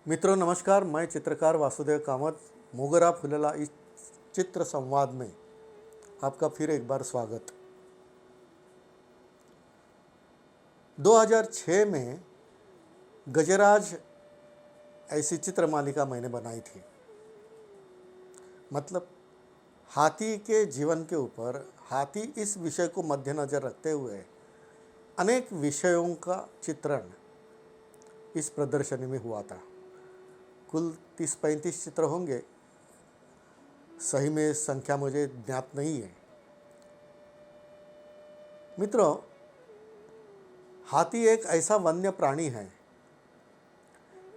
मित्रों नमस्कार, मैं चित्रकार वासुदेव कामत मोगरा फुलला इस चित्र संवाद में आपका फिर एक बार स्वागत। 2006 में गजराज ऐसी चित्र मालिका मैंने बनाई थी। मतलब हाथी के जीवन के ऊपर, हाथी इस विषय को मद्देनज़र रखते हुए अनेक विषयों का चित्रण इस प्रदर्शनी में हुआ था। कुल 30-35 चित्र होंगे, सही में संख्या मुझे ज्ञात नहीं है। मित्रों, हाथी एक ऐसा वन्य प्राणी है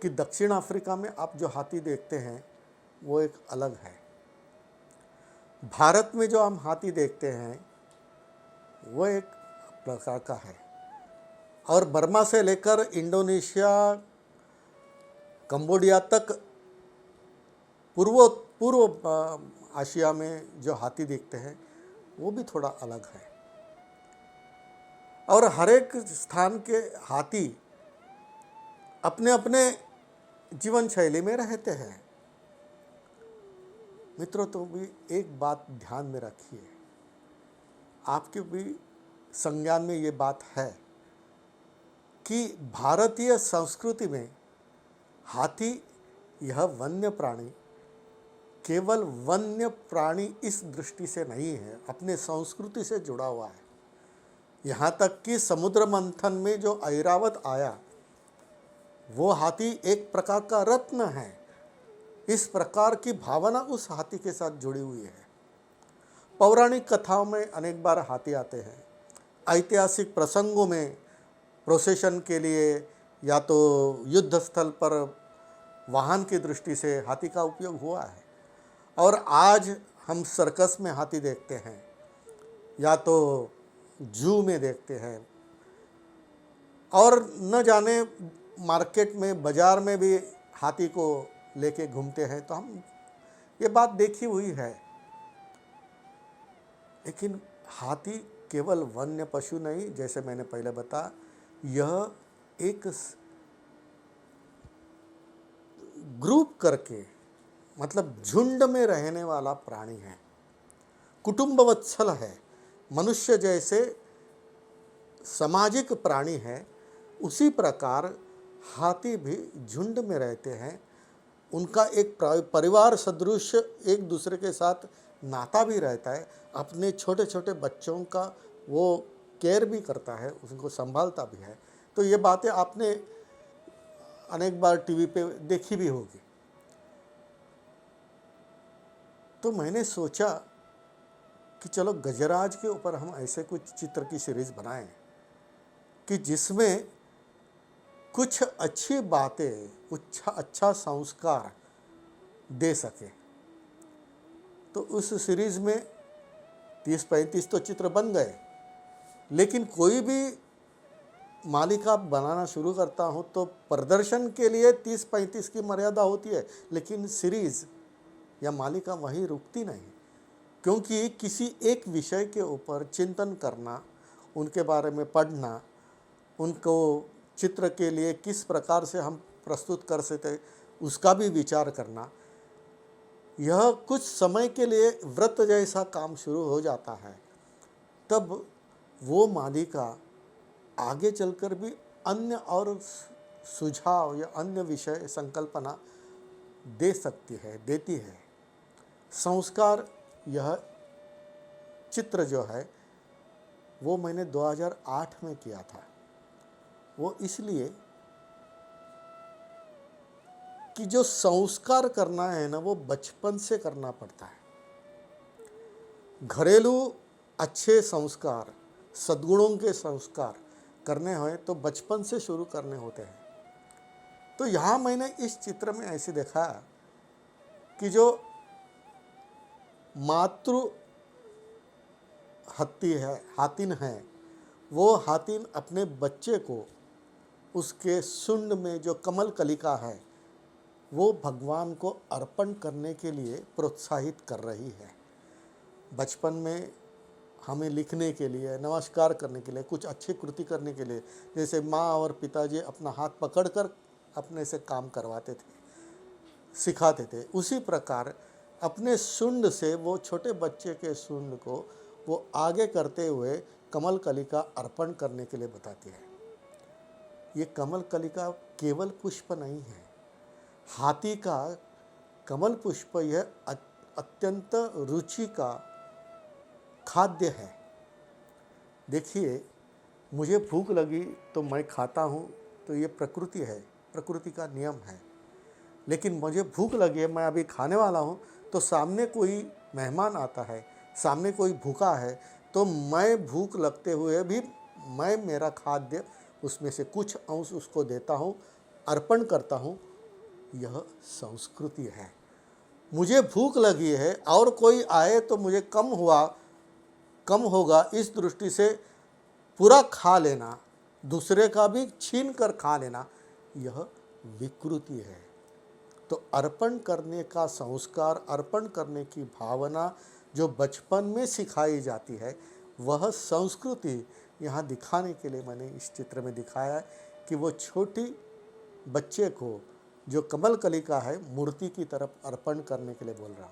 कि दक्षिण अफ्रीका में आप जो हाथी देखते हैं वो एक अलग है। भारत में जो हम हाथी देखते हैं वो एक प्रकार का है, और बर्मा से लेकर इंडोनेशिया, कंबोडिया तक पूर्व आशिया में जो हाथी दिखते हैं वो भी थोड़ा अलग है। और हर एक स्थान के हाथी अपने अपने जीवन शैली में रहते हैं। मित्रों, तो भी एक बात ध्यान में रखिए, आपके भी संज्ञान में ये बात है कि भारतीय संस्कृति में हाथी यह वन्य प्राणी केवल वन्य प्राणी इस दृष्टि से नहीं है, अपने संस्कृति से जुड़ा हुआ है। यहाँ तक कि समुद्र मंथन में जो ऐरावत आया वो हाथी एक प्रकार का रत्न है। इस प्रकार की भावना उस हाथी के साथ जुड़ी हुई है। पौराणिक कथाओं में अनेक बार हाथी आते हैं। ऐतिहासिक प्रसंगों में प्रोसेशन के लिए या तो युद्ध स्थल पर वाहन की दृष्टि से हाथी का उपयोग हुआ है। और आज हम सर्कस में हाथी देखते हैं या तो जू में देखते हैं, और न जाने मार्केट में, बाज़ार में भी हाथी को लेके घूमते हैं। तो हम ये बात देखी हुई है। लेकिन हाथी केवल वन्य पशु नहीं, जैसे मैंने पहले बताया, यह एक ग्रुप करके, मतलब झुंड में रहने वाला प्राणी है, कुटुंबवत्सल है, मनुष्य जैसे सामाजिक प्राणी है। उसी प्रकार हाथी भी झुंड में रहते हैं। उनका एक परिवार सदृश एक दूसरे के साथ नाता भी रहता है। अपने छोटे छोटे बच्चों का वो केयर भी करता है, उनको संभालता भी है। तो ये बातें आपने अनेक बार टीवी पे देखी भी होगी। तो मैंने सोचा कि चलो गजराज के ऊपर हम ऐसे कुछ चित्र की सीरीज़ बनाएं कि जिसमें कुछ अच्छी बातें, कुछ अच्छा संस्कार दे सके। तो उस सीरीज़ में 30-35 तो चित्र बन गए, लेकिन कोई भी मालिका बनाना शुरू करता हूँ तो प्रदर्शन के लिए 30-35 की मर्यादा होती है, लेकिन सीरीज़ या मालिका वहीं रुकती नहीं। क्योंकि किसी एक विषय के ऊपर चिंतन करना, उनके बारे में पढ़ना, उनको चित्र के लिए किस प्रकार से हम प्रस्तुत कर सकते उसका भी विचार करना, यह कुछ समय के लिए व्रत जैसा काम शुरू हो जाता है। तब वो मालिका आगे चलकर भी अन्य और सुझाव या अन्य विषय संकल्पना दे सकती है, देती है। संस्कार यह चित्र जो है वो मैंने 2008 में किया था। वो इसलिए कि जो संस्कार करना है ना, वो बचपन से करना पड़ता है। घरेलू अच्छे संस्कार, सद्गुणों के संस्कार करने हों तो बचपन से शुरू करने होते हैं। तो यहाँ मैंने इस चित्र में ऐसे देखा कि जो मातृ हातिन है, वो हातिन अपने बच्चे को उसके सुंड में जो कमल कलिका है वो भगवान को अर्पण करने के लिए प्रोत्साहित कर रही है। बचपन में हमें लिखने के लिए, नमस्कार करने के लिए, कुछ अच्छी कृति करने के लिए, जैसे माँ और पिताजी अपना हाथ पकड़कर अपने से काम करवाते थे, सिखाते थे, उसी प्रकार अपने शुंड से वो छोटे बच्चे के शुंड को वो आगे करते हुए कमल कलिका अर्पण करने के लिए बताते हैं। ये कमल कलिका केवल पुष्प नहीं है, हाथी का कमल पुष्प यह अत्यंत रुचि का खाद्य है। देखिए, मुझे भूख लगी तो मैं खाता हूँ, तो ये प्रकृति है, प्रकृति का नियम है। लेकिन मुझे भूख लगी है, मैं अभी खाने वाला हूँ, तो सामने कोई मेहमान आता है, सामने कोई भूखा है, तो मैं भूख लगते हुए भी मैं मेरा खाद्य उसमें से कुछ अंश उसको देता हूँ, अर्पण करता हूँ। यह संस्कृति है। मुझे भूख लगी है और कोई आए तो मुझे कम होगा, इस दृष्टि से पूरा खा लेना, दूसरे का भी छीन कर खा लेना, यह विकृति है। तो अर्पण करने का संस्कार, अर्पण करने की भावना जो बचपन में सिखाई जाती है, वह संस्कृति यहाँ दिखाने के लिए मैंने इस चित्र में दिखाया है कि वो छोटी बच्चे को जो कमल कलिका है मूर्ति की तरफ अर्पण करने के लिए बोल रहा।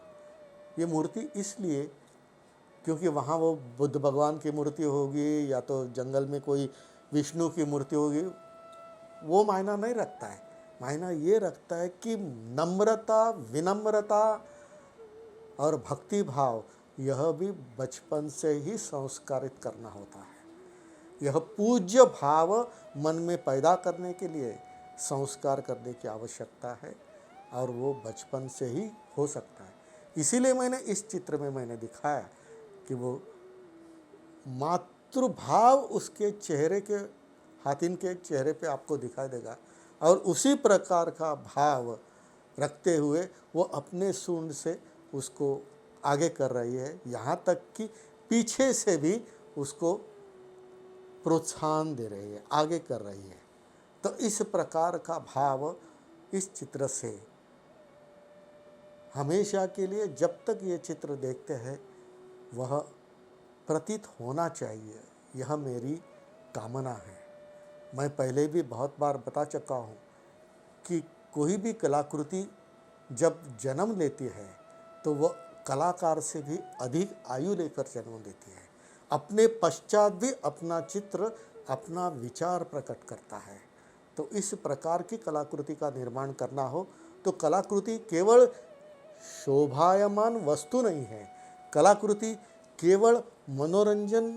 ये मूर्ति इसलिए क्योंकि वहाँ वो बुद्ध भगवान की मूर्ति होगी या तो जंगल में कोई विष्णु की मूर्ति होगी, वो मायना नहीं रखता है। मायना ये रखता है कि नम्रता, विनम्रता और भक्ति भाव यह भी बचपन से ही संस्कारित करना होता है। यह पूज्य भाव मन में पैदा करने के लिए संस्कार करने की आवश्यकता है और वो बचपन से ही हो सकता है। इसीलिए मैंने इस चित्र में मैंने दिखाया कि वो मातृभाव उसके चेहरे के, हाथिन के चेहरे पे आपको दिखाई देगा और उसी प्रकार का भाव रखते हुए वो अपने सूंड से उसको आगे कर रही है, यहाँ तक कि पीछे से भी उसको प्रोत्साहन दे रही है, आगे कर रही है। तो इस प्रकार का भाव इस चित्र से हमेशा के लिए जब तक ये चित्र देखते हैं वह प्रतीत होना चाहिए, यह मेरी कामना है। मैं पहले भी बहुत बार बता चुका हूँ कि कोई भी कलाकृति जब जन्म लेती है तो वह कलाकार से भी अधिक आयु लेकर जन्म लेती है। अपने पश्चात भी अपना चित्र, अपना विचार प्रकट करता है। तो इस प्रकार की कलाकृति का निर्माण करना हो तो कलाकृति केवल शोभायमान वस्तु नहीं है, कलाकृति केवल मनोरंजन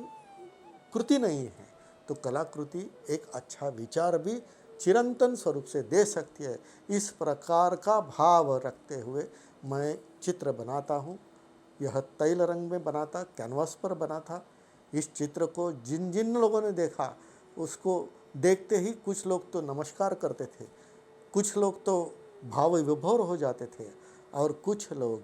कृति नहीं है, तो कलाकृति एक अच्छा विचार भी चिरंतन स्वरूप से दे सकती है। इस प्रकार का भाव रखते हुए मैं चित्र बनाता हूँ। यह तैल रंग में बना था, कैनवास पर बना था। इस चित्र को जिन जिन लोगों ने देखा उसको देखते ही कुछ लोग तो नमस्कार करते थे, कुछ लोग तो भाव विभोर हो जाते थे और कुछ लोग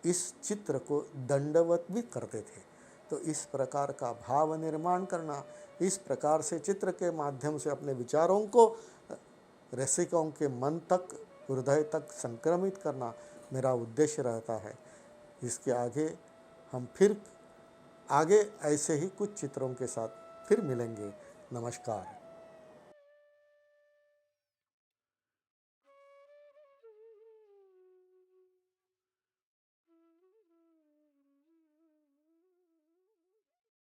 इस चित्र को दंडवत भी करते थे। तो इस प्रकार का भाव निर्माण करना, इस प्रकार से चित्र के माध्यम से अपने विचारों को रसिकों के मन तक, हृदय तक संक्रमित करना मेरा उद्देश्य रहता है। इसके आगे हम फिर आगे ऐसे ही कुछ चित्रों के साथ फिर मिलेंगे। नमस्कार।